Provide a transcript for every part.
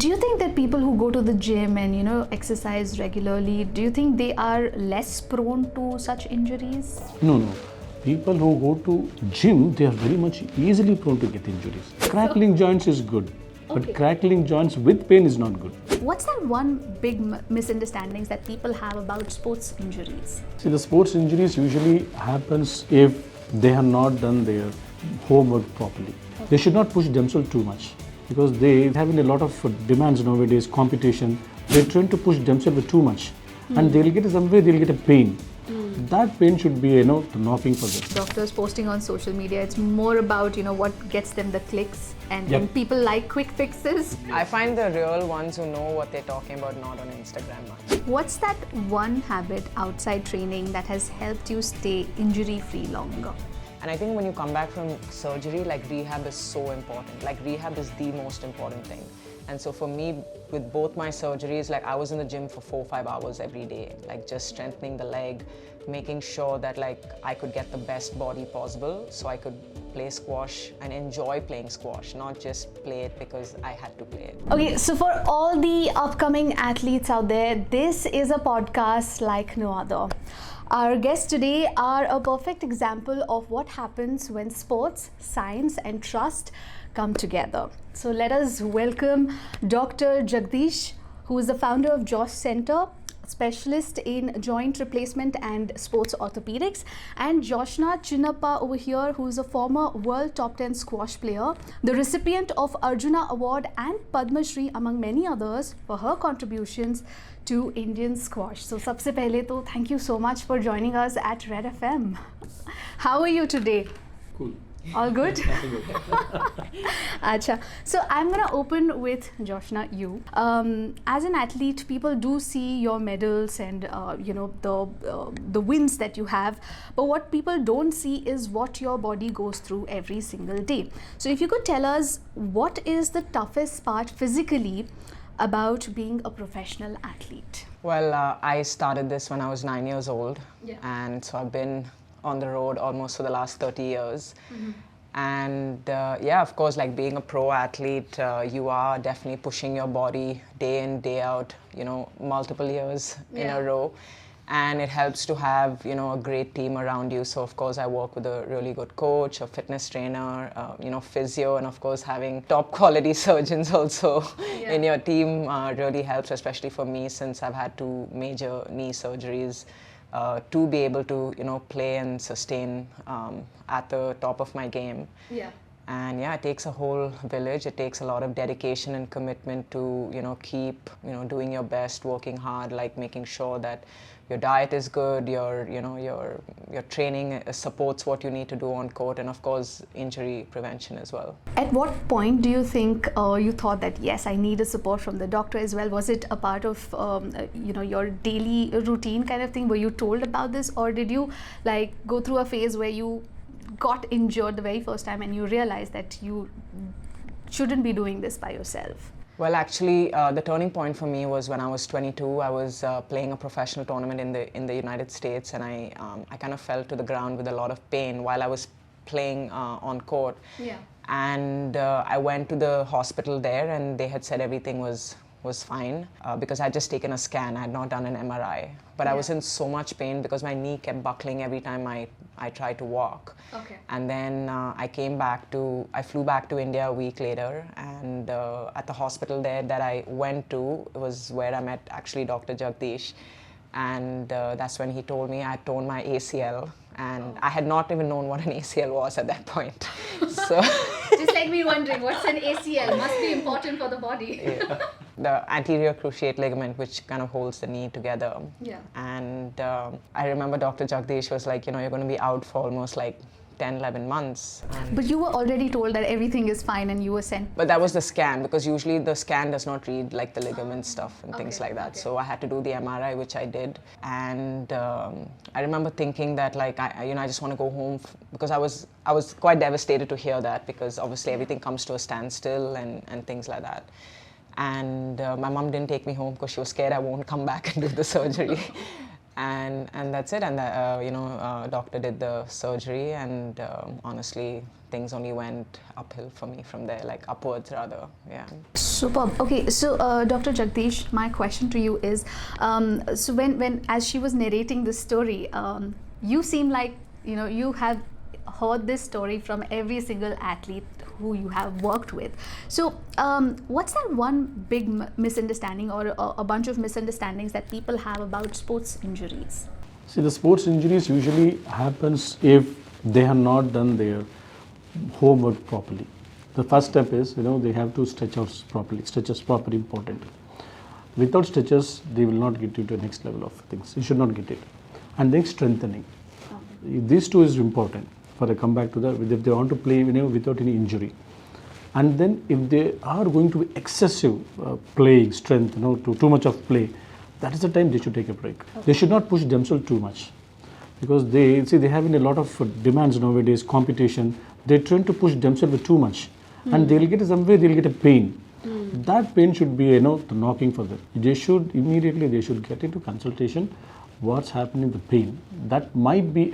Do you think that people who go to the gym and exercise regularly, do you think they are less prone to such injuries? No. People who go to gym, they are very much easily prone to get injuries. Crackling joints is good, but crackling joints with pain is not good. What's that one big misunderstandings that people have about sports injuries? See, the sports injuries usually happens if they have not done their homework properly. They should not push themselves too much because they having a lot of demands nowadays, competition. They're trying to push themselves too much, and they'll get a pain. That pain should be, knocking for them. Doctors posting on social media, it's more about, what gets them the clicks and people like quick fixes. I find the real ones who know what they're talking about not on Instagram much. What's that one habit outside training that has helped you stay injury-free longer? And I think when you come back from surgery, like rehab is so important. Like rehab is the most important thing. And so for me, with both my surgeries, like I was in the gym for 4-5 hours every day, like just strengthening the leg, making sure that like I could get the best body possible so I could play squash and enjoy playing squash, not just play it because I had to play it. Okay, so for all the upcoming athletes out there, this is a podcast like no other. Our guests today are a perfect example of what happens when sports, science and trust come together. So let us welcome Dr. Jagadeesh, who is the founder of Josh Center, specialist in joint replacement and sports orthopedics, and Joshna Chinappa over here, who is a former world top 10 squash player, the recipient of Arjuna Award and Padma Shri, among many others, for her contributions to Indian squash. So sabse pehle to thank you so much for joining us at Red FM. How are you today? Cool. All good? Acha. So I'm gonna open with Joshna, you. As an athlete, people do see your medals and the wins that you have, but what people don't see is what your body goes through every single day. So if you could tell us, what is the toughest part physically about being a professional athlete? Well, I started this when I was 9 years old, and so I've been on the road almost for the last 30 years. And of course, like being a pro athlete, you are definitely pushing your body day in, day out, multiple years in a row. And it helps to have, a great team around you. So of course, I work with a really good coach, a fitness trainer, physio, and of course, having top quality surgeons also in your team really helps, especially for me, since I've had 2 major knee surgeries. To be able to, play and sustain at the top of my game. And it takes a whole village. It takes a lot of dedication and commitment to, keep, doing your best, working hard, like making sure that your diet is good, your training supports what you need to do on court, and of course, injury prevention as well. At what point do you think you thought that, yes, I need a support from the doctor as well? Was it a part of, your daily routine kind of thing? Were you told about this, or did you like go through a phase where you got injured the very first time and you realized that you shouldn't be doing this by yourself? Well, actually, the turning point for me was when I was 22. I was playing a professional tournament in the United States, and I kind of fell to the ground with a lot of pain while I was playing on court. And I went to the hospital there, and they had said everything was fine because I had just taken a scan. I had not done an MRI. But I was in so much pain because my knee kept buckling every time I tried to walk. And then I flew back to India a week later, and at the hospital there that I went to was where I met actually Dr. Jagadeesh. And that's when he told me I had torn my ACL, and I had not even known what an ACL was at that point. So just like me wondering, what's an ACL? Must be important for the body. The anterior cruciate ligament, which kind of holds the knee together. And I remember Dr. Jagadeesh was like, you're going to be out for almost like 10, 11 months. But you were already told that everything is fine and you were sent. But that was the scan, because usually the scan does not read like the ligament stuff and things like that. So I had to do the MRI, which I did. And I remember thinking that like, I just want to go home because I was quite devastated to hear that, because obviously everything comes to a standstill and things like that. And my mom didn't take me home because she was scared I won't come back and do the surgery. and that's it. And the, doctor did the surgery, and honestly, things only went uphill for me from there, like upwards rather. Yeah. Superb. Okay, so Dr. Jagdeesh, my question to you is, so when as she was narrating this story, you seem like you have heard this story from every single athlete who you have worked with. So, what's that one big misunderstanding or a bunch of misunderstandings that people have about sports injuries? See, the sports injuries usually happens if they have not done their homework properly. The first step is, they have to stretch out properly. Stretch is properly important. Without stretches, they will not get you to the next level of things. You should not get it. And then strengthening. Okay. These two is important for a comeback to the, if they want to play without any injury. And then if they are going to be excessive playing strength, too much of play, that is the time they should take a break. Okay. They should not push themselves too much, because they having a lot of demands nowadays, competition. They try to push themselves too much, and they'll get somewhere they'll get a pain. That pain should be the knocking for them. They should immediately get into consultation. What's happening, the pain that might be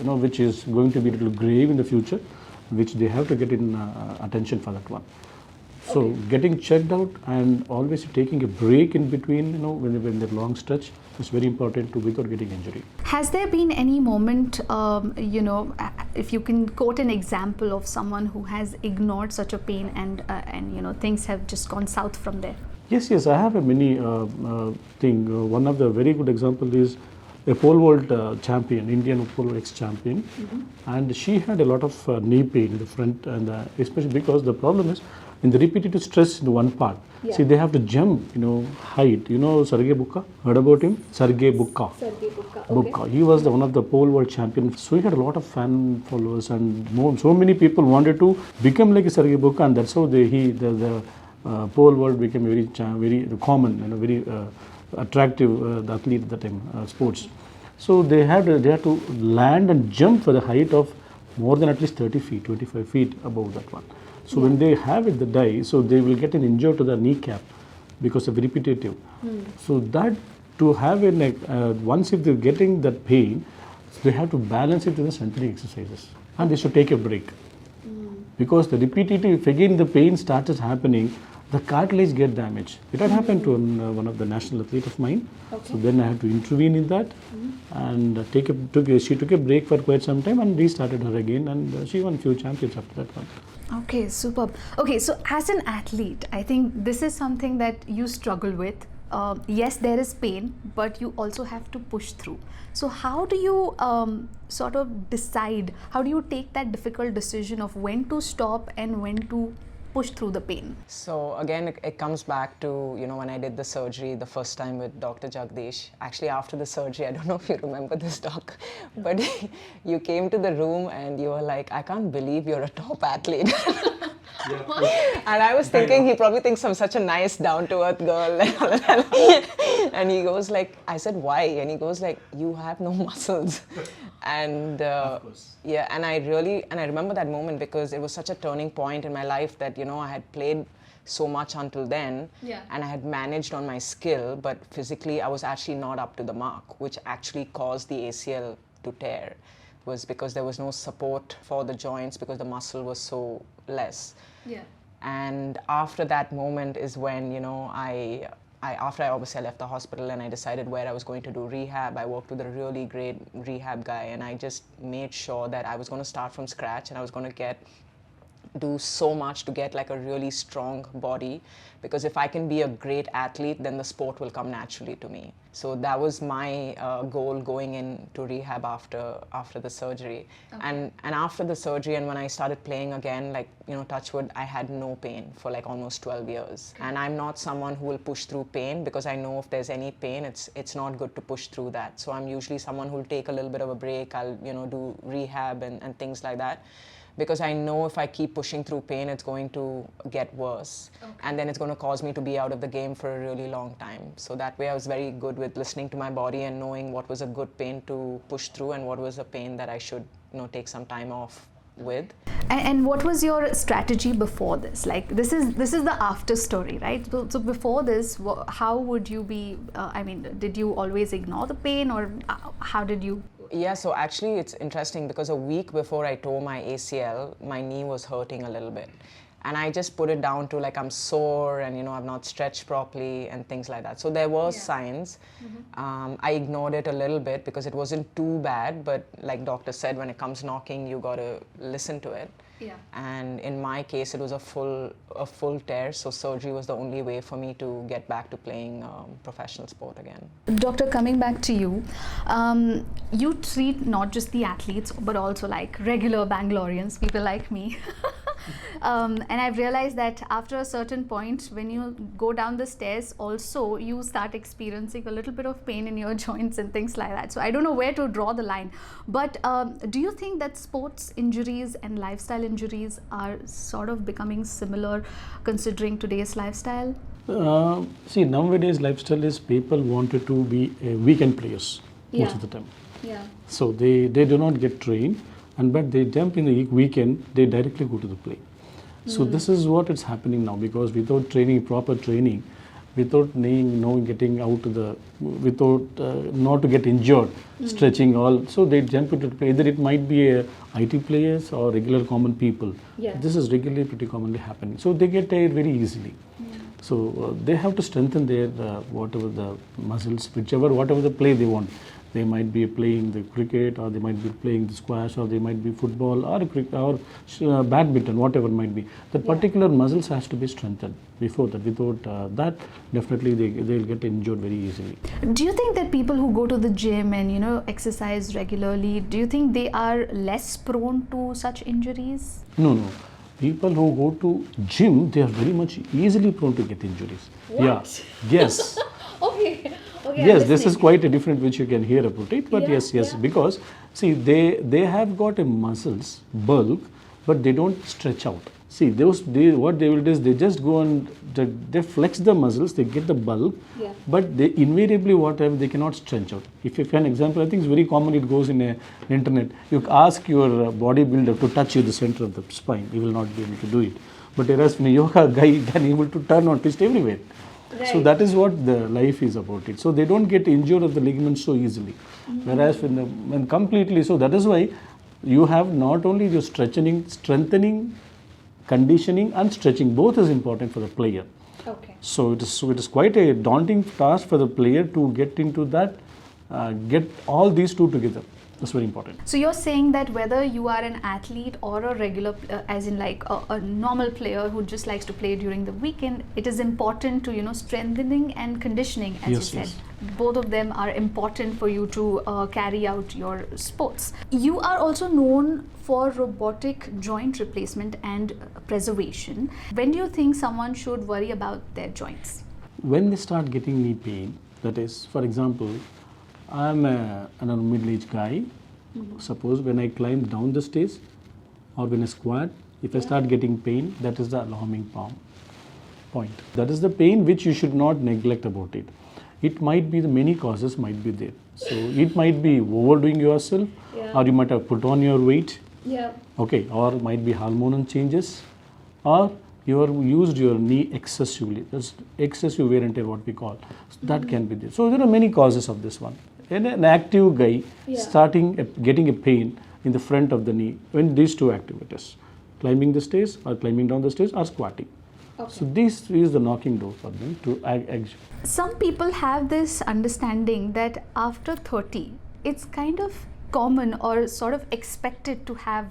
which is going to be a little grave in the future, which they have to get in attention for that one. So okay. Getting checked out and always taking a break in between, when they're long stretch, is very important without getting injury. Has there been any moment, if you can quote an example of someone who has ignored such a pain and things have just gone south from there? Yes, I have a mini thing. One of the very good example is a pole vault champion, Indian pole vault ex-champion, and she had a lot of knee pain in the front, and especially because the problem is in the repetitive stress in one part. Yeah. See, they have to jump, height. Sergey Bukka? Heard about him? Sergey Bukka. Okay. He was one of the pole vault champions. So he had a lot of fan followers, and so many people wanted to become like a Sergey Bukka, and that's how the pole vault became very common, very attractive athlete at the time, sports. So they had to land and jump for the height of more than at least 30 feet, 25 feet above that one. So when they have it, the die, so they will get an injury to the kneecap because of repetitive. So that to have once if they're getting that pain, they have to balance it with the strengthening exercises, and they should take a break. Because the repetitive, if again the pain starts happening, the cartilage get damaged. It had happened to one of the national athlete of mine. Okay. So then I had to intervene in that, and she took a break for quite some time and restarted her again, and she won a few champions after that one. Okay, superb. Okay, so as an athlete, I think this is something that you struggle with. Yes, there is pain, but you also have to push through. So how do you sort of decide, how do you take that difficult decision of when to stop and when to push through the pain? So again, it comes back to, when I did the surgery the first time with Dr. Jagdeesh. Actually, after the surgery, I don't know if you remember this, doc, but you came to the room and you were like, I can't believe you're a top athlete. And I was thinking, he probably thinks I'm such a nice, down-to-earth girl. And he goes like, I said, why? And he goes like, you have no muscles. And yeah, and I remember that moment because it was such a turning point in my life that, I had played so much until then, and I had managed on my skill, but physically I was actually not up to the mark, which actually caused the ACL to tear. Was because there was no support for the joints because the muscle was so less. Yeah. And after that moment is when, after I obviously left the hospital and I decided where I was going to do rehab. I worked with a really great rehab guy, and I just made sure that I was going to start from scratch, and I was going to do so much to get like a really strong body, because if I can be a great athlete, then the sport will come naturally to me. So that was my goal going into rehab after the surgery. Okay. And after the surgery, and when I started playing again, like, touch wood, I had no pain for like almost 12 years. And I'm not someone who will push through pain, because I know if there's any pain, it's not good to push through that. So I'm usually someone who will take a little bit of a break. I'll do rehab and things like that, because I know if I keep pushing through pain, it's going to get worse. Okay. And then it's going to cause me to be out of the game for a really long time. So that way I was very good with listening to my body and knowing what was a good pain to push through and what was a pain that I should, take some time off with. And what was your strategy before this? Like this is the after story, right? So before this, how would you be? I mean, did you always ignore the pain, or how did you? Yeah, so actually it's interesting because a week before I tore my ACL, my knee was hurting a little bit. And I just put it down to like I'm sore and, you know, I've not stretched properly and things like that. So there was signs. I ignored it a little bit because it wasn't too bad. But like doctor said, when it comes knocking, you got to listen to it. Yeah. And in my case, it was a full tear. So surgery was the only way for me to get back to playing professional sport again. Doctor, coming back to you, you treat not just the athletes, but also like regular Bangaloreans, people like me. And I've realized that after a certain point, when you go down the stairs, also you start experiencing a little bit of pain in your joints and things like that. So I don't know where to draw the line. But do you think that sports injuries and lifestyle injuries are sort of becoming similar considering today's lifestyle? See, nowadays lifestyle is people wanted to be weekend players most of the time. Yeah. So they do not get trained, but they jump in the weekend, they directly go to the play. So this is what is happening now, because without training, proper training, without getting out to the, without not to get injured, stretching all, so they jump into the play. Either it might be IT players or regular common people. Yeah. This is regularly pretty commonly happening. So they get tired very easily. So they have to strengthen their whatever the muscles, whatever the play they want. They might be playing the cricket, or they might be playing the squash, or they might be football, or cricket, or badminton, whatever it might be. The particular muscles has to be strengthened before that. Without that, definitely they'll get injured very easily. Do you think that people who go to the gym and exercise regularly, do you think they are less prone to such injuries? No. People who go to gym, they are very much easily prone to get injuries. What? Yeah. Yes. Okay. Yes, this is quite a different which you can hear about it. But yes, because see, they have got a muscles bulk, but they don't stretch out. See, what they will do is they just go and they flex the muscles, they get the bulk, but they invariably whatever they cannot stretch out. If an example, I think it's very common, it goes in the internet. You ask your bodybuilder to touch you the center of the spine, he will not be able to do it. But whereas in a yoga guy can able to turn or twist everywhere. Right. So that is what the life is about it. So they don't get injured of the ligaments so easily. Whereas when completely, so that is why you have not only your strengthening, conditioning and stretching, both is important for the player. Okay. So it is quite a daunting task for the player to get into that, get all these two together. That's very important. So you're saying that whether you are an athlete or a regular, as in like a normal player who just likes to play during the weekend, it is important to strengthening and conditioning, as you said. Both of them are important for you to carry out your sports. You are also known for robotic joint replacement and preservation. When do you think someone should worry about their joints? When they start getting knee pain, that is, for example, I'm a middle-aged guy. Suppose when I climb down the stairs or when I squat, if I start getting pain, that is the alarming point. That is the pain which you should not neglect about it. It might be the many causes might be there. So it might be overdoing yourself, or you might have put on your weight. Okay, or might be hormonal changes, or you have used your knee excessively. That's excessive wear and tear, what we call. So that can be there. So there are many causes of this one. And an active guy getting a pain in the front of the knee when these two activities, climbing the stairs or climbing down the stairs or squatting. Okay. So this is the knocking door for them to exit. Some people have this understanding that after 30, it's kind of common or sort of expected to have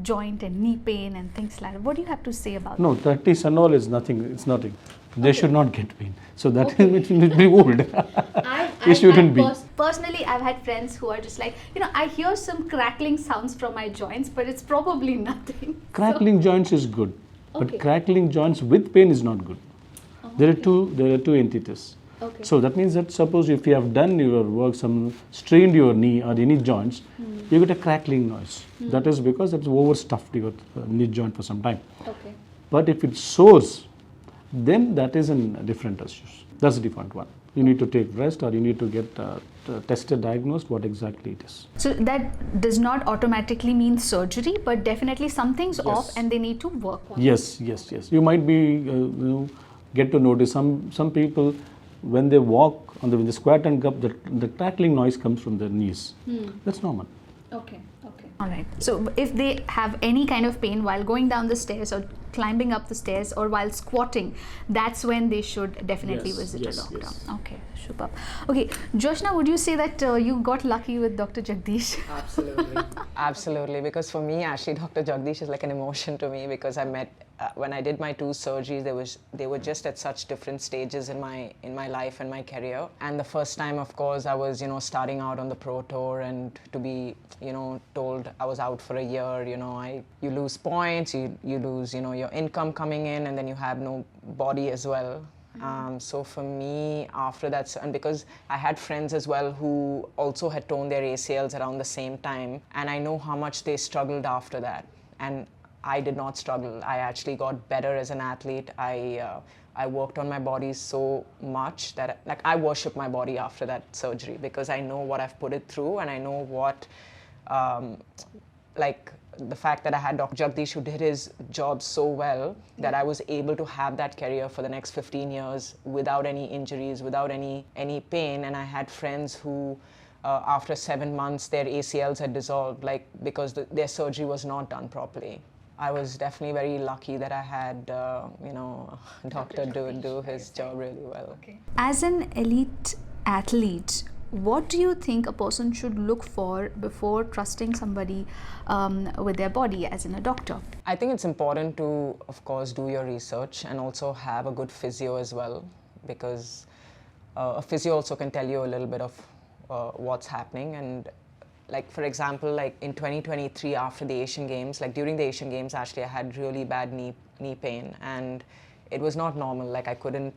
joint and knee pain and things like that. What do you have to say about that? No, 30s and all is nothing. It's nothing. They should not get pain. So that is it will be old. It shouldn't be. Personally, I've had friends who are just like, I hear some crackling sounds from my joints, but it's probably nothing. Crackling joints is good, but crackling joints with pain is not good. There are two entities. Okay. So that means that suppose if you have done your work, strained your knee or any joints, you get a crackling noise. That is because it's overstuffed your knee joint for some time. Okay. But if it soars, then that is a different issues. That's a different one. You need to take rest, or you need to get tested, diagnosed what exactly it is. So that does not automatically mean surgery, but definitely something's off and they need to work on it. Yes. You might be, get to notice some people, when they walk when they squat and cup, the crackling noise comes from their knees. That's normal. Okay. All right. So if they have any kind of pain while going down the stairs or climbing up the stairs or while squatting, that's when they should definitely visit a doctor. Yes. Okay, superb. Okay, Joshna, would you say that you got lucky with Dr. Jagadeesh? Absolutely, because for me, actually, Dr. Jagadeesh is like an emotion to me, because I met when I did my 2 surgeries. They were just at such different stages in my life and my career. And the first time, of course, I was starting out on the pro tour, and to be told I was out for a year. You lose points, you lose your income coming in, and then you have no body as well. So for me, after that, and because I had friends as well who also had torn their ACLs around the same time, and I know how much they struggled after that. And I did not struggle. I actually got better as an athlete. I worked on my body so much that I worship my body after that surgery, because I know what I've put it through, and I know what the fact that I had Dr. Jagadeesh, who did his job so well, that I was able to have that career for the next 15 years without any injuries, without any pain. And I had friends who, after 7 months, their ACLs had dissolved, because their surgery was not done properly. I was definitely very lucky that I had, doctor do his job really well. Okay. As an elite athlete, what do you think a person should look for before trusting somebody with their body, as in a doctor? I think it's important to, of course, do your research and also have a good physio as well, because a physio also can tell you a little bit of what's happening. And for example, in 2023, after the Asian Games, during the Asian Games, actually, I had really bad knee pain, and it was not normal. I couldn't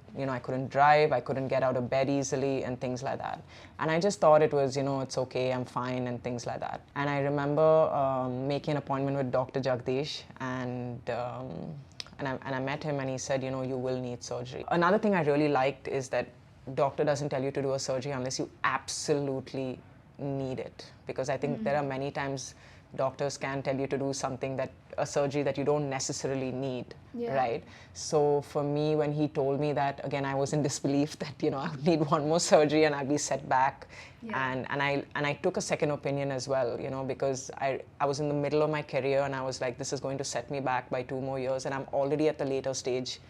drive, I couldn't get out of bed easily, and things like that. And I just thought it was, it's okay, I'm fine, and things like that. And I remember making an appointment with Dr. Jagadeesh, and I met him, and he said, you will need surgery. Another thing I really liked is that doctor doesn't tell you to do a surgery unless you absolutely need it, because I think there are many times doctors can tell you to do a surgery that you don't necessarily need, right? So for me, when he told me that, again, I was in disbelief that I would need one more surgery and I'd be set back. And I took a second opinion as well, because I was in the middle of my career, and I was like, this is going to set me back by 2 more years, and I'm already at the later stage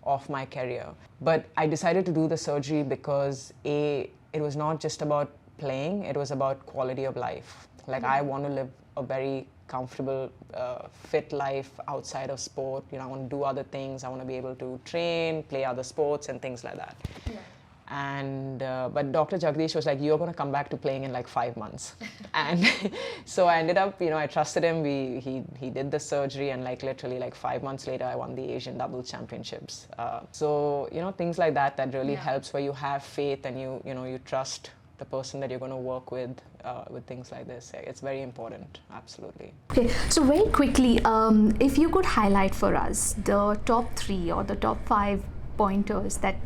of my career. But I decided to do the surgery because it was not just about playing, it was about quality of life. I want to live a very comfortable, fit life outside of sport. I want to do other things. I want to be able to train, play other sports, and things like that. And but Dr. Jagadeesh was like, you're going to come back to playing in 5 months. And so I ended up, I trusted him. He did the surgery, and literally 5 months later, I won the Asian doubles championships. So things like that really helps, where you have faith and you trust the person that you're going to work with things like this. It's very important, absolutely. Okay, so very quickly, if you could highlight for us the top 3 or the top 5 pointers that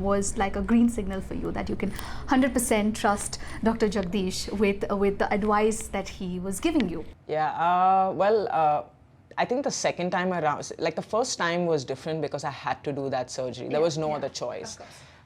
was like a green signal for you, that you can 100% trust Dr. Jagadeesh with the advice that he was giving you. I think the second time around, the first time was different because I had to do that surgery. There was no other choice.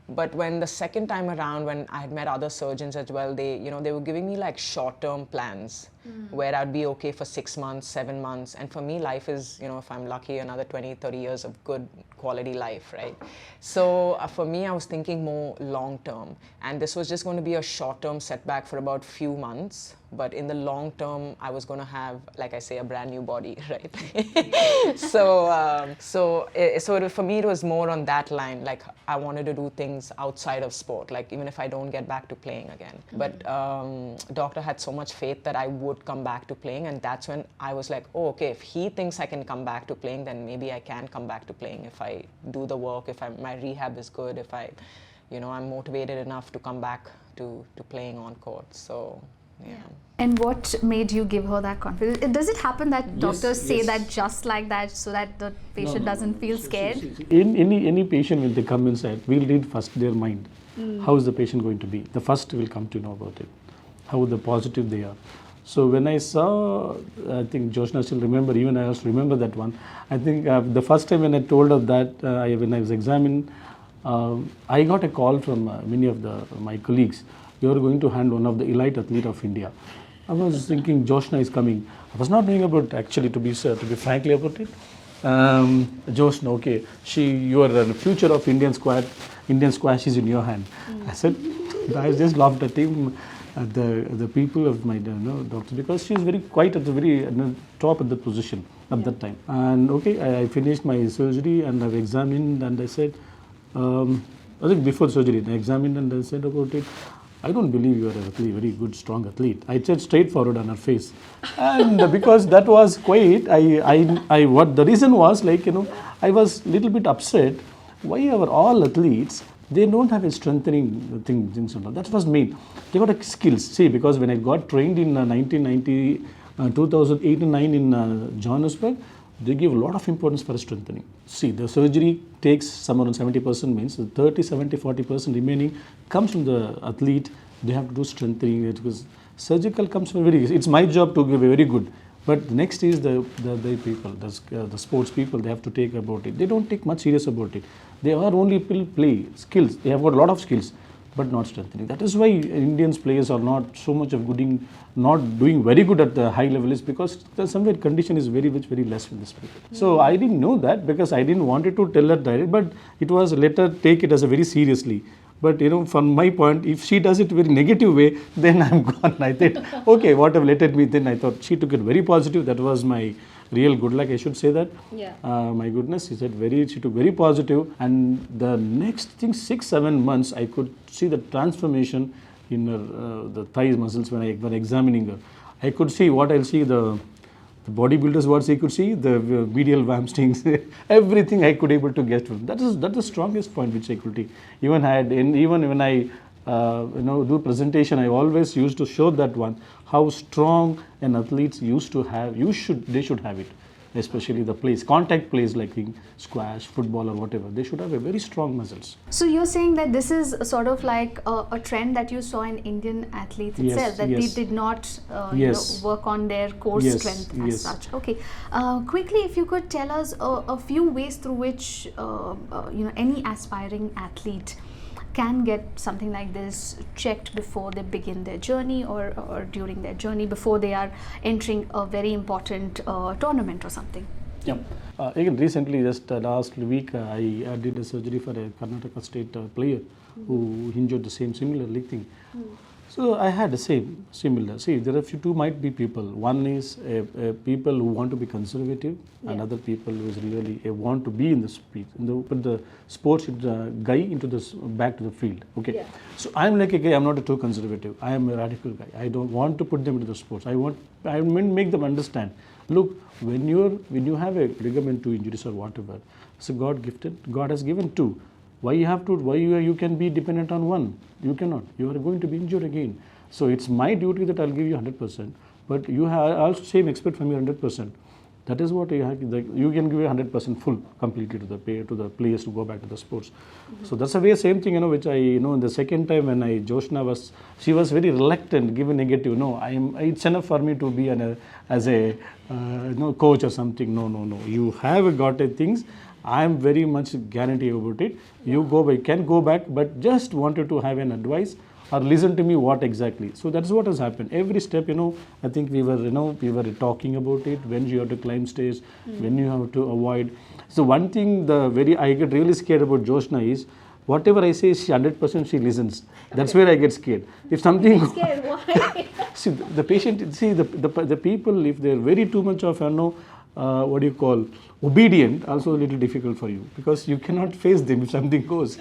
But when the second time around, when I had met other surgeons as well, they were giving me short-term plans where I'd be okay for 6 months, 7 months. And for me, life is, if I'm lucky, another 20, 30 years of good quality life, right? So for me, I was thinking more long-term. And this was just going to be a short-term setback for about few months. But in the long term, I was going to have, like I say, a brand new body, right? So for me, it was more on that line. I wanted to do things outside of sport, even if I don't get back to playing again. But doctor had so much faith that I would come back to playing, and that's when I was like, oh, okay, if he thinks I can come back to playing, then maybe I can come back to playing if I do the work, if my rehab is good, if I'm motivated enough to come back to playing on court. So And what made you give her that confidence? Does it happen that doctors say yes. that just like that so that the patient doesn't feel scared? In any patient, when they come inside, we'll read first their mind. How is the patient going to be? The first will come to know about it. How the positive they are. So when I saw, I think Joshna still remember, even I also remember that one. I think the first time when I told her that, when I was examined, I got a call from many of my colleagues. You are going to hand one of the elite athlete of India. I was thinking Joshna is coming. I was not knowing about, actually, to be frankly about it. Joshna, okay, you are the future of Indian squash is in your hand. I said, I just laughed at him, at the people of my doctor, because she is very quite at the very top of the position at that time. And okay, I finished my surgery and I've examined, and I said, I think before surgery, I examined and I said about it, I don't believe you are a very good, strong athlete. I said straightforward on her face. And because that was quite, what the reason was, like, I was a little bit upset. Why our all athletes, they don't have a strengthening things and all. That was main. They got a skills. See, because when I got trained in 1990, 2008 and 9 in Johannesburg, they give a lot of importance for strengthening. See, the surgery takes somewhere around 70%, means the 30, 70, 40% remaining comes from the athlete. They have to do strengthening, because surgical comes from it's my job to give a very good. But the next is the people, the sports people, they have to take about it. They don't take much serious about it. They are only play skills. They have got a lot of skills, but not strengthening. That is why Indians players are not so much of not doing very good at the high level, is because somewhere condition is very less with this people. So I didn't know that, because I didn't wanted to tell her direct, but it was later take it as a very seriously. But from my point, if she does it very negative way, then I'm gone. I thought, okay, whatever, let it be. Then I thought she took it very positive. That was my real good luck, I should say that. Yeah. My goodness, she took very positive. And the next thing, 6-7 months, I could see the transformation in her the thighs muscles when I was examining her. I could see what I'll see the bodybuilders, what they could see, the medial hamstrings, everything I could able to get from. That's the strongest point which I could take. Even when I do presentation, I always used to show that one, how strong an athlete used to have. They should have it, especially the plays, contact plays like in squash, football or whatever. They should have a very strong muscles. So you're saying that this is sort of like a trend that you saw in Indian athletes itself, that they did not work on their core strength as such. Okay, quickly, if you could tell us a few ways through which any aspiring athlete can get something like this checked before they begin their journey, or during their journey, before they are entering a very important tournament or something. Yeah. Again, recently, just last week, I did a surgery for a Karnataka state player who injured the similar leg thing. So I had the similar. See, there are two might be people. One is people who want to be conservative, and other people who is really want to be in the speed. Put the sports guy into back to the field. Okay. Yeah. So I'm like a guy. I'm not too conservative. I am a radical guy. I don't want to put them into the sports. I make them understand. Look, when you have a ligament two injuries or whatever, so God gifted. God has given two. Why you can be dependent on one? You cannot. You are going to be injured again. So it's my duty that I'll give you 100%, but you have also same expect from you 100%. That is what you have. You can give 100% full completely to the players to go back to the sports. So that's a way same thing, which I in the second time when Joshna she was very reluctant, give a negative. No, it's enough for me to be as a coach or something. No. You have got things. I am very much guarantee about it. You can go back, but just wanted to have an advice or listen to me what exactly. So that's what has happened. Every step, I think we were talking about it, when you have to climb stairs, when you have to avoid. So one thing I get really scared about Joshna is, whatever I say, 100% she listens. That's where I get scared. If something Scared? Why? see the patient, see the people, if they're very too much of obedient, also a little difficult for you, because you cannot face them if something goes.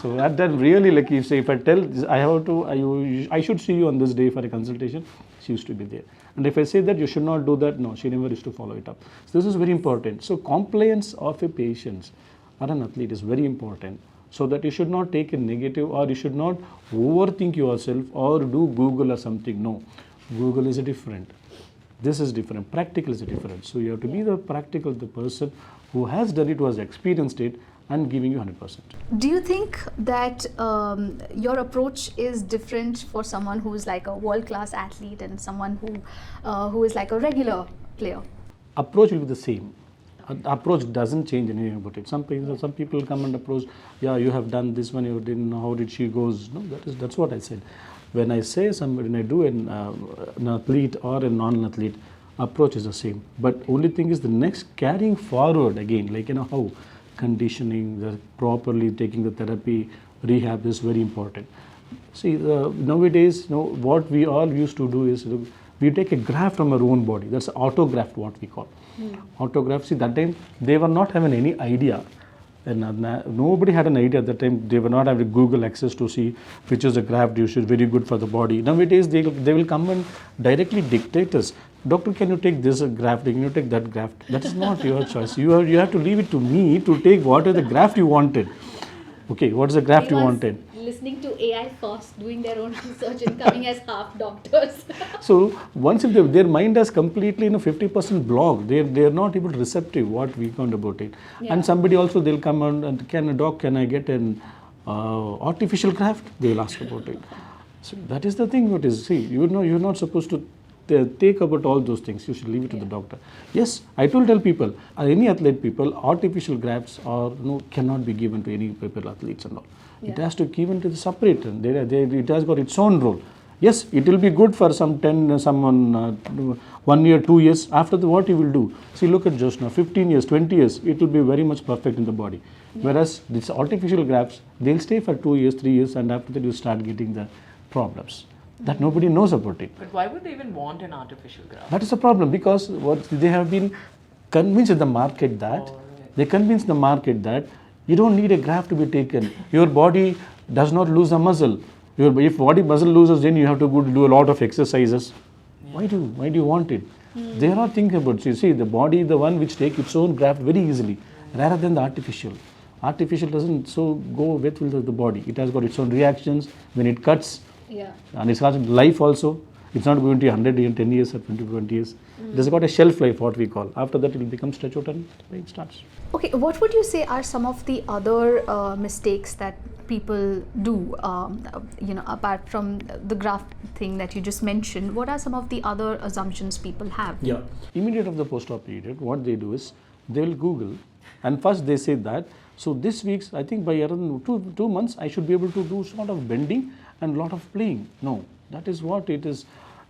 So that really, like you say, if I tell I should see you on this day for a consultation, she used to be there. And if I say that you should not do that, no, she never used to follow it up. So this is very important. So compliance of a patient or an athlete is very important, so that you should not take a negative, or you should not overthink yourself or do Google or something. No. Google is a different. This is different. Practical is different. So you have to be the practical, the person who has done it, who has experienced it, and giving you 100%. Do you think that your approach is different for someone who is like a world-class athlete and someone who is like a regular player? Approach will be the same. Approach doesn't change anything about it. Some people come and approach, yeah, you have done this one, you didn't know how did she goes. No, that's what I said. When I say somebody, when I do an athlete or a non-athlete, approach is the same. But only thing is the next carrying forward again, like how conditioning, the properly taking the therapy, rehab is very important. See, nowadays, what we all used to do is we take a graft from our own body. That's autograft, what we call. Autograft. See, that time they were not having any idea, and nobody had an idea at that time. They were not having Google access to see which is a graft which is very good for the body. Nowadays, they will come and directly dictate us. Doctor, can you take this graft? Can you take that graft? That is not your choice. You have to leave it to me to take what is the graft you wanted. Okay, what is the graft you wanted? Listening to AI first, doing their own research and coming as half doctors. So once if their mind has completely 50% blocked, they're not able to receptive what we found about it. Yeah. And somebody also they'll come and can I get an artificial graft? They'll ask about it. So that is the thing. What is you're not supposed to take about all those things. You should leave it to the doctor. Yes, I will tell people, any athlete people, artificial grafts cannot be given to any people, athletes and all. Yeah. It has to be given to the separate. It has got its own role. Yes, it will be good for 1 year, 2 years. After what you will do? See, look at Joshna, 15 years, 20 years, it will be very much perfect in the body. Yeah. Whereas these artificial grafts, they'll stay for 2 years, 3 years, and after that you start getting the problems. That nobody knows about it. But why would they even want an artificial graft? That is the problem, because what they have been convinced in the market that you don't need a graft to be taken. Your body does not lose the muscle. If body muscle loses, then you have to go to do a lot of exercises. Yeah. Why do you want it? They are not thinking about it. You see, the body is the one which takes its own graft very easily, rather than the artificial. Artificial doesn't go with the body. It has got its own reactions when it cuts. Yeah. And it's got life also. It's not going to be 110 years or 20 years. It has got a shelf life, what we call. After that, it will become stretch out and it starts. Okay, what would you say are some of the other mistakes that people do, apart from the graft thing that you just mentioned? What are some of the other assumptions people have? Yeah. Immediate of the post-op period, what they do is, they will Google, and first they say that, so this week's, I think by around 2 months, I should be able to do sort of bending and lot of playing. No, that is what it is.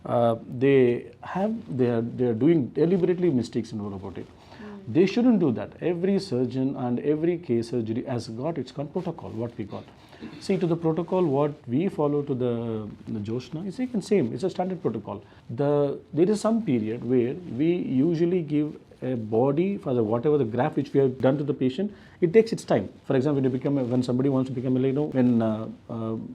They are doing deliberately mistakes and all about it. They shouldn't do that. Every surgeon and every case surgery has got its protocol, what we got. See, to the protocol, what we follow to the Joshna is same. It's a standard protocol. There is some period where we usually give a body for whatever the graft which we have done to the patient. It takes its time. For example, when somebody wants to become when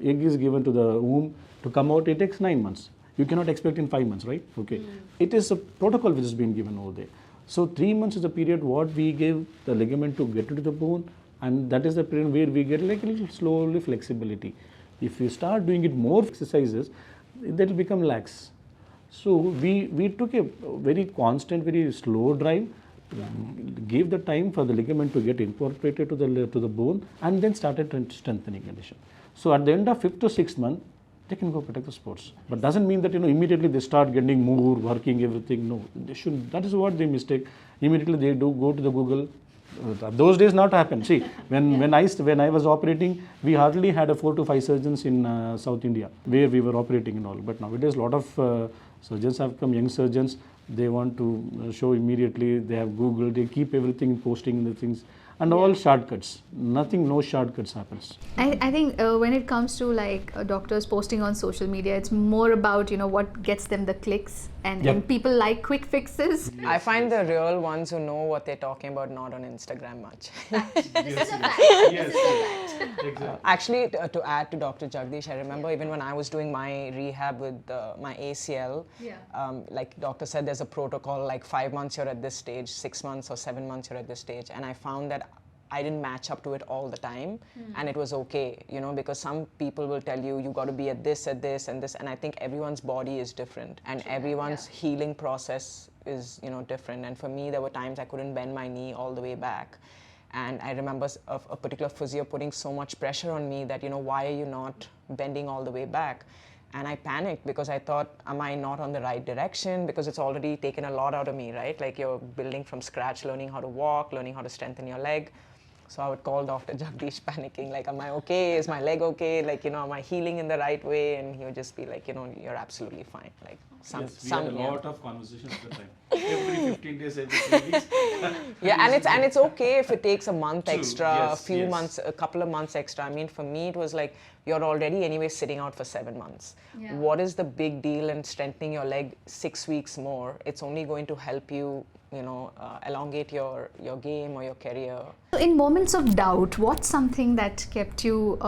egg is given to the womb to come out, it takes 9 months. You cannot expect in 5 months, right? Okay. It is a protocol which has been given over there. So 3 months is the period what we give the ligament to get into the bone, and that is the period where we get a little slowly flexibility. If you start doing it more exercises, that will become lax. So we took a very constant, very slow drive, gave the time for the ligament to get incorporated to the bone, and then started strengthening condition. So at the end of 5th to 6th month, they can go protect the sports. But doesn't mean that immediately they start getting more, working, everything. No, they shouldn't. That is what they mistake. Immediately they do go to the Google. Those days not happen. See, when I was operating, we hardly had 4 to 5 surgeons in South India where we were operating and all. But nowadays, a lot of surgeons have come, young surgeons. They want to show immediately. They have Google. They keep everything posting the things. And all shortcuts. No shortcuts happens. I think when it comes to doctors posting on social media, it's more about what gets them the clicks, and people like quick fixes. I find the real ones who know what they're talking about not on Instagram much. Exactly. Actually, to add to Dr. Jagadeesh, I remember even when I was doing my rehab with my ACL, like doctor said, there's a protocol, like 5 months you're at this stage, 6 months or 7 months you're at this stage, and I found that I didn't match up to it all the time, and it was okay, you know, because some people will tell you got to be at this, and this, and I think everyone's body is different, and everyone's healing process is, you know, different. And for me, there were times I couldn't bend my knee all the way back, and I remember a particular physio putting so much pressure on me that, you know, why are you not bending all the way back? And I panicked because I thought, am I not on the right direction? Because it's already taken a lot out of me, right? Like you're building from scratch, learning how to walk, learning how to strengthen your leg. So I would call Dr. Jagadeesh panicking, like, am I okay? Is my leg okay? Like, you know, am I healing in the right way? And he would just be like, you know, you're absolutely fine. Like, we had a lot of conversations at the time. Every 15 days, every 3 weeks. Yeah, and it's okay if it takes a month extra, Yes, a few months, a couple of months extra. I mean, for me, it was like, you're already anyway sitting out for 7 months. Yeah. What is the big deal in strengthening your leg 6 weeks more? It's only going to help you, you know, elongate your game or your career. So in moments of doubt, what's something that kept you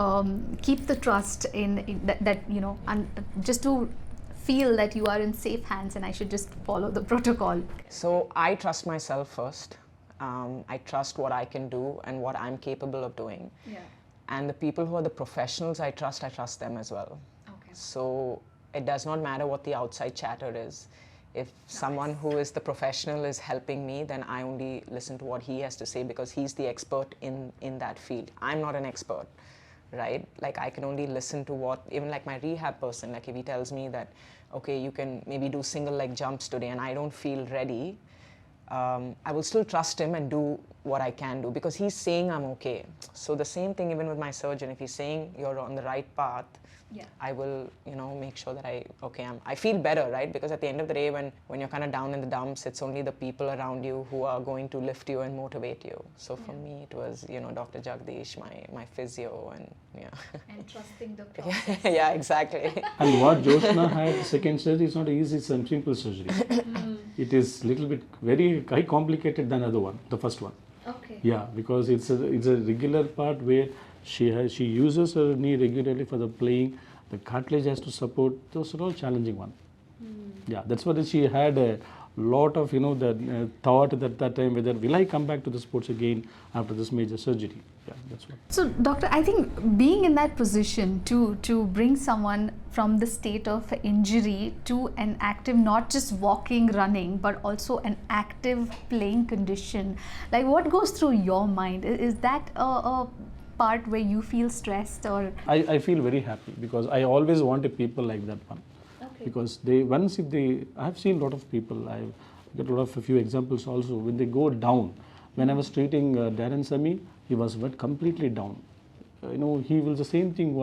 keep the trust in that you know, and just to feel that you are in safe hands and I should just follow the protocol? So I trust myself first. I trust what I can do and what I'm capable of doing. Yeah. And the people who are the professionals I trust them as well. Okay. So it does not matter what the outside chatter is. If someone who is the professional is helping me, then I only listen to what he has to say because he's the expert in that field. I'm not an expert, right? Like I can only listen to what, even like my rehab person, like if he tells me that, okay, you can maybe do single leg jumps today and I don't feel ready, I will still trust him and do what I can do because he's saying I'm okay. So the same thing even with my surgeon, if he's saying you're on the right path, I will, you know, make sure that I feel better, right? Because at the end of the day, when you're kind of down in the dumps, it's only the people around you who are going to lift you and motivate you. So for me, it was, you know, Dr. Jagadeesh, my physio, and And trusting the process. yeah, exactly. And what Joshna had, second surgery, is not easy, it's a simple surgery. It is little bit very high complicated than other one, the first one. Okay. Yeah, because it's a regular part where she uses her knee regularly for the playing. The cartilage has to support. Those are all challenging one. Yeah, that's what she had a lot of, you know, the thought at that time whether will I come back to the sports again after this major surgery. Yeah, that's what. So doctor, I think being in that position to bring someone from the state of injury to an active, not just walking, running, but also an active playing condition, like what goes through your mind? Is that a part where you feel stressed or? I feel very happy because I always wanted people like that one. Okay. Because I have seen a lot of people, I've got a few examples also, when they go down. When I was treating Darren Sami, he was completely down. You know, he will the same thing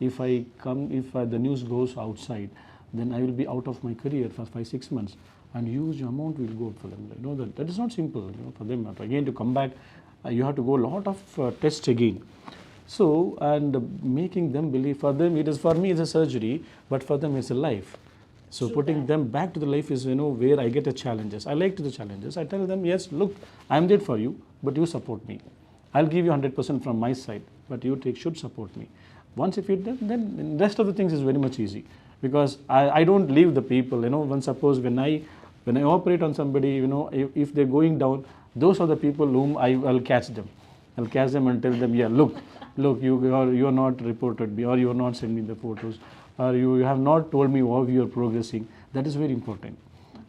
if the news goes outside, then I will be out of my career for 5-6 months and huge amount will go for them. You know, that is not simple, you know, for them. Again, to come back, you have to go a lot of tests again. So, and making them believe, for me it's a surgery, but for them it's a life. So putting them back to the life is, you know, where I get the challenges. I like the challenges. I tell them, yes, look, I'm there for you, but you support me. I'll give you 100% from my side, but you should support me. Once if you do, then the rest of the things is very much easy. Because I don't leave the people, you know, suppose when I operate on somebody, you know, if they're going down, those are the people whom I'll catch them. I'll catch them and tell them, yeah, look, you're not reported me, or you're not sending the photos, or you have not told me how you're progressing. That is very important.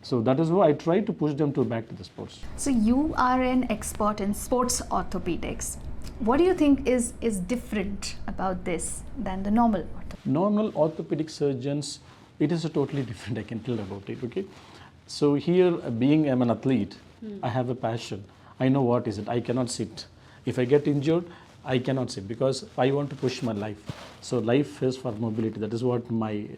So that is why I try to push them back to the sports. So you are an expert in sports orthopedics. What do you think is different about this than the normal orthopedics? Normal orthopedic surgeons, it is a totally different, I can tell about it, okay? So here, I'm an athlete, I have a passion. I know what is it, I cannot sit. If I get injured, I cannot sit because I want to push my life. So life is for mobility. That is what my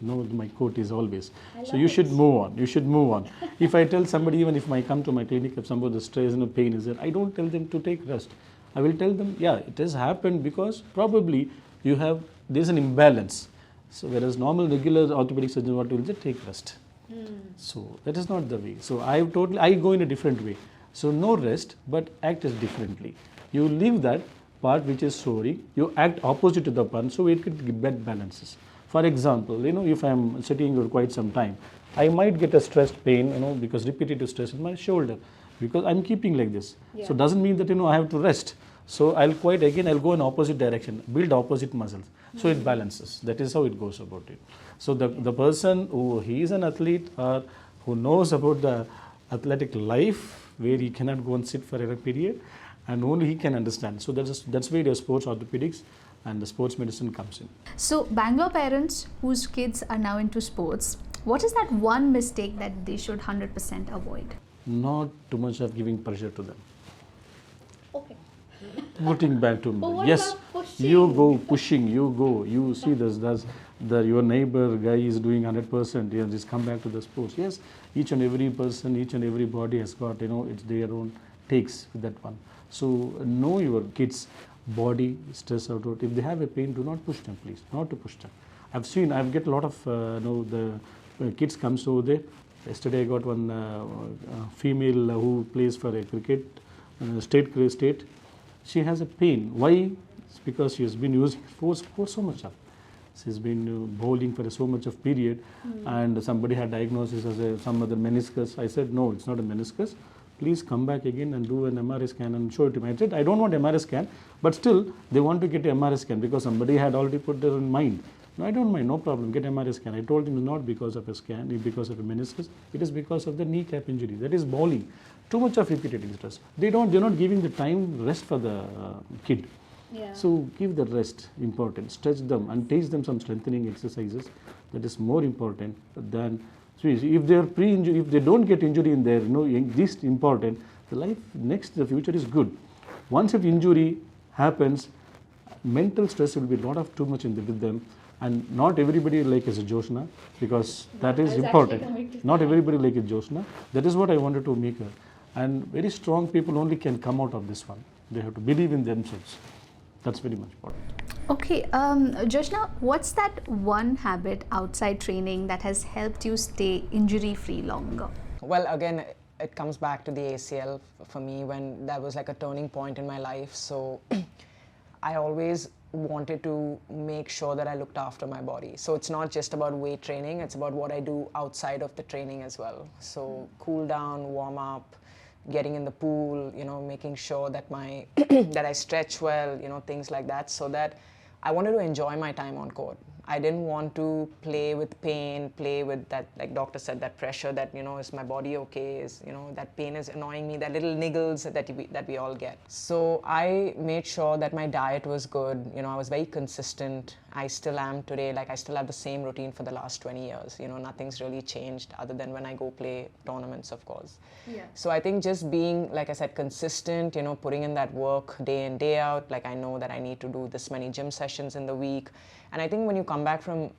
quote is always. So you should move on. You should move on. If I tell somebody, even if I come to my clinic, if somebody the stress and pain is there, I don't tell them to take rest. I will tell them, yeah, it has happened because probably there's an imbalance. So whereas normal regular orthopedic surgeon, what will say, take rest. So that is not the way. So I go in a different way. So no rest, but act as differently. You leave that part which is soaring, you act opposite to the one, so it could get balances. For example, you know, if I am sitting for quite some time, I might get a stressed pain, you know, because repetitive stress in my shoulder, because I'm keeping like this. Yeah. So doesn't mean that, you know, I have to rest. So I'll go in opposite direction, build opposite muscles. So it balances. That is how it goes about it. So the person who he is an athlete or who knows about the athletic life where he cannot go and sit for a period, and only he can understand. So that's where the sports orthopedics and the sports medicine comes in. So Bangalore parents whose kids are now into sports, what is that one mistake that they should 100% avoid? Not too much of giving pressure to them. Okay. Putting back to But me. what Yes, about pushing? you go pushing, you go, you see your neighbor guy is doing 100%, just come back to the sports. Yes, each and every person, each and every body has got, it's their own takes with that one. So know your kids' body, stress out. If they have a pain, do not push them, please, not to push them. I've get a lot of, the kids comes over there. Yesterday I got one female who plays for a cricket, state. She has a pain. Why? It's because she has been using force so much up. She's been bowling for so much of period, and somebody had diagnosis as some other meniscus. I said, no, it's not a meniscus. Please come back again and do an MRI scan and show it to me. I said, I don't want MRI scan, but still they want to get an MRI scan because somebody had already put their in mind. No, I don't mind, no problem, get MRI scan. I told him not because of a scan, because of a meniscus, it is because of the kneecap injury. That is bowling. Too much of repeated stress. They're not giving the time rest for the kid. Yeah. So give the rest important, stretch them and teach them some strengthening exercises. That is more important than, if they are pre-injury, if they don't get injury in there, this important, the future is good. Once if injury happens, mental stress will be too much with them. And not everybody like as a Joshna, because that is important. Not everybody like a Joshna. That is what I wanted to make her. And very strong people only can come out of this one. They have to believe in themselves. That's very much important. Okay, Joshna, what's that one habit outside training that has helped you stay injury-free longer? Well, again, it comes back to the ACL for me, when that was like a turning point in my life. So I always wanted to make sure that I looked after my body. So it's not just about weight training, it's about what I do outside of the training as well. So cool down, warm up, getting in the pool, making sure that that I stretch well, things like that, so that I wanted to enjoy my time on court. I didn't want to play with pain, play with that, like doctor said, that pressure that, is my body okay? Is, that pain is annoying me, that little niggles that we all get. So I made sure that my diet was good. I was very consistent. I still am today. Like I still have the same routine for the last 20 years. Nothing's really changed other than when I go play tournaments, of course. Yeah. So I think just being, like I said, consistent, putting in that work day in, day out. Like I know that I need to do this many gym sessions in the week. And I think when you come back from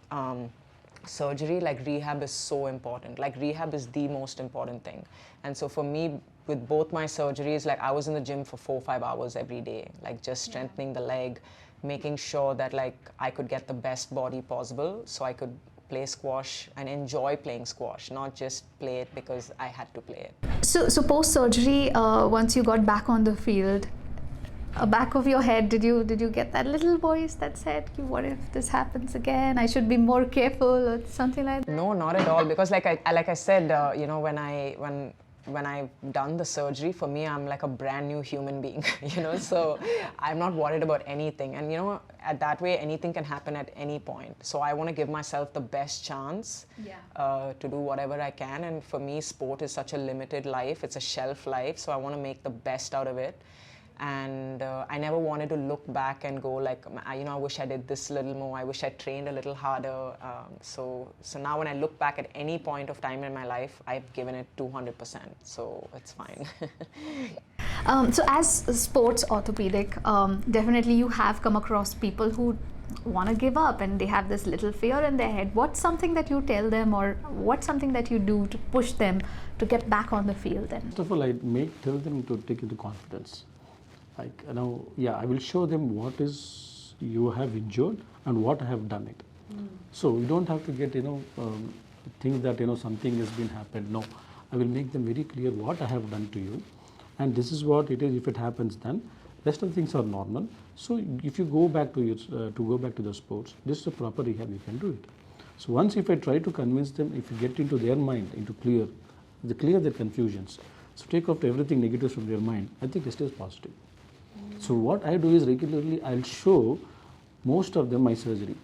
surgery, like rehab is so important. Like rehab is the most important thing. And so for me, with both my surgeries, like I was in the gym for 4 or 5 hours every day, like just strengthening the leg, making sure that like I could get the best body possible so I could play squash and enjoy playing squash, not just play it because I had to play it. So post-surgery, once you got back on the field, back of your head, did you get that little voice that said, what if this happens again? I should be more careful or something like that? No, not at all. Because like I said, when I've done the surgery, for me, I'm like a brand new human being, so I'm not worried about anything. And, at that way, anything can happen at any point. So I want to give myself the best chance to do whatever I can. And for me, sport is such a limited life. It's a shelf life. So I want to make the best out of it. And I never wanted to look back and go like, I wish I did this little more, I wish I trained a little harder. So now when I look back at any point of time in my life, I've given it 200%, so it's fine. So as a sports orthopedic, definitely you have come across people who want to give up and they have this little fear in their head. What's something that you tell them, or what's something that you do to push them to get back on the field then? First of all, I tell them to take into confidence. Like, I will show them what is you have endured and what I have done it. So you don't have to get, think that, something has been happened. No, I will make them very clear what I have done to you. And this is what it is. If it happens, then rest of the things are normal. So if you go back to the sports, this is a proper rehab, you can do it. So once if I try to convince them, if you get into their mind, clear their confusions. So take off everything negative from their mind. I think it is positive. So what I do is regularly I'll show most of them my surgery,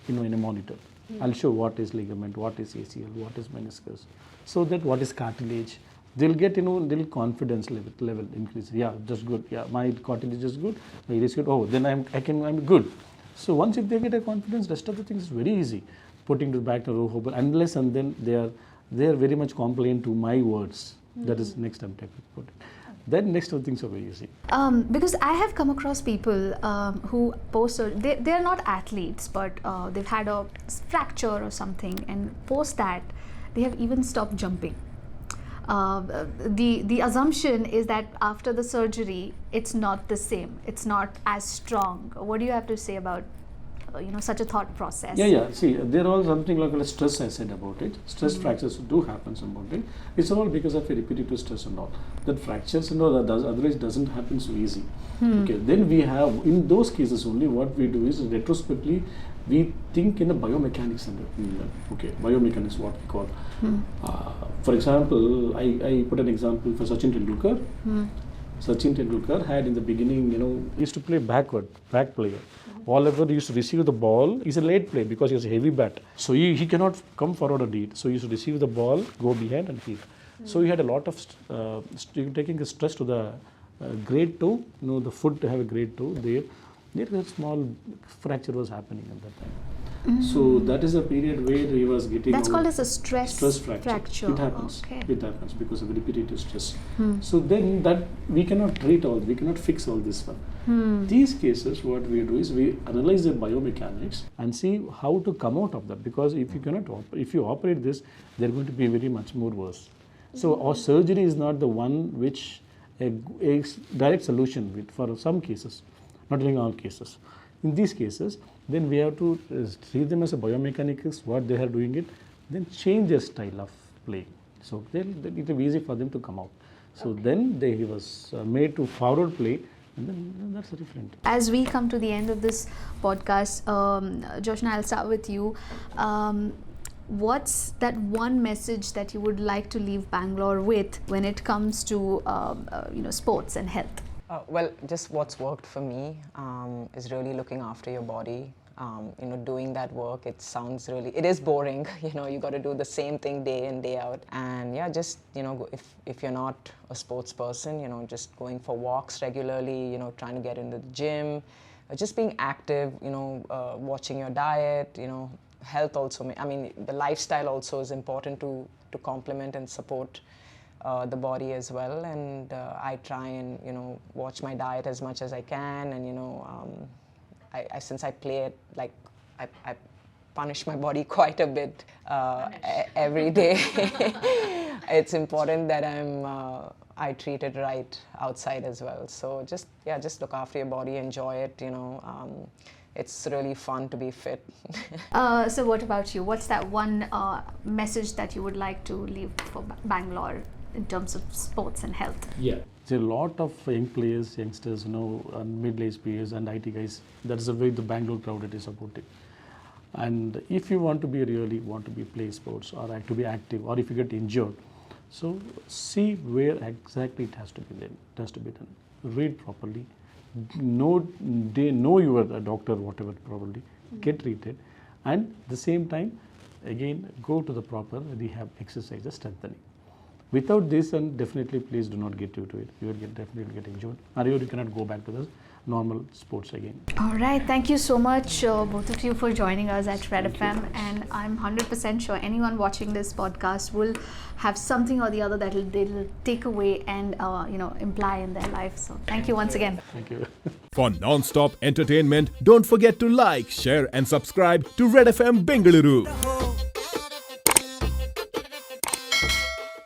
in a monitor. I'll show what is ligament, what is ACL, what is meniscus, so that what is cartilage. They'll get little confidence level increase. Yeah, just good. Yeah, my cartilage is good. My it is good. Oh, then I'm good. So once if they get a confidence, rest of the things is very easy. Putting it back to Rehab, unless and then they are very much compliant to my words. That is next I'm taking put. Then next of things are very easy. Because I have come across people who they are not athletes, but they've had a fracture or something, and post that they have even stopped jumping. The assumption is that after the surgery, it's not the same. It's not as strong. What do you have to say about such a thought process? Yeah. See, there are something like a stress I said about it. Stress fractures do happen about it. It's all because of a repetitive stress and all. That fractures that otherwise doesn't happen so easy. Okay, then we have, in those cases only, what we do is retrospectively, we think in a biomechanics. Biomechanics what we call. For example, I put an example for Sachin Tendulkar. Sachin Tendulkar had in the beginning, he used to play back player. Whenever he used to receive the ball, he's a late player because he has a heavy bat. So he cannot come forward and hit. So he used to receive the ball, go behind and hit. So he had a lot of taking the stress to the grade toe, the foot to have a grade toe there. There a small fracture was happening at that time. So that is a period where he was getting. That's called as a stress fracture. It happens. Okay. It happens because of repetitive stress. So then that we cannot we cannot fix all this one. These cases, what we do is we analyze the biomechanics and see how to come out of that. Because if you operate this, they're going to be very much more worse. So our surgery is not the one which a direct solution for some cases, not in all cases. In these cases, then we have to treat them as a biomechanics, what they are doing it, then change their style of playing. So it will be easy for them to come out. So then he was made to forward play, and then that's different. As we come to the end of this podcast, Joshna, I'll start with you. What's that one message that you would like to leave Bangalore with when it comes to sports and health? Well, just what's worked for me is really looking after your body. Doing that work, it is boring. You got to do the same thing day in, day out. And yeah, just, if you're not a sports person, just going for walks regularly, trying to get into the gym, just being active, watching your diet, health also. The lifestyle also is important to complement and support the body as well, and I try and watch my diet as much as I can, and since I play it, like I punish my body quite a bit every day. It's important that I treat it right outside as well. So just look after your body, enjoy it. It's really fun to be fit. So what about you? What's that one message that you would like to leave for Bangalore in terms of sports and health? Yeah, there are a lot of youngsters, middle-aged players and IT guys. That is the way the Bangalore crowd is about it. And if you want to play sports or to be active, or if you get injured, so see where exactly it has to be done. Read properly. Know your doctor, whatever, probably get treated, and at the same time, again, go to the proper rehab exercises, strengthening. Without this, and definitely please do not get into it. You will definitely get injured, or you cannot go back to the normal sports again. All right, thank you so much, both of you, for joining us at Red FM. And I'm 100% sure anyone watching this podcast will have something or the other that they'll take away and imply in their life. So thank you once again. Thank you. For non-stop entertainment, don't forget to like, share and subscribe to Red FM Bengaluru.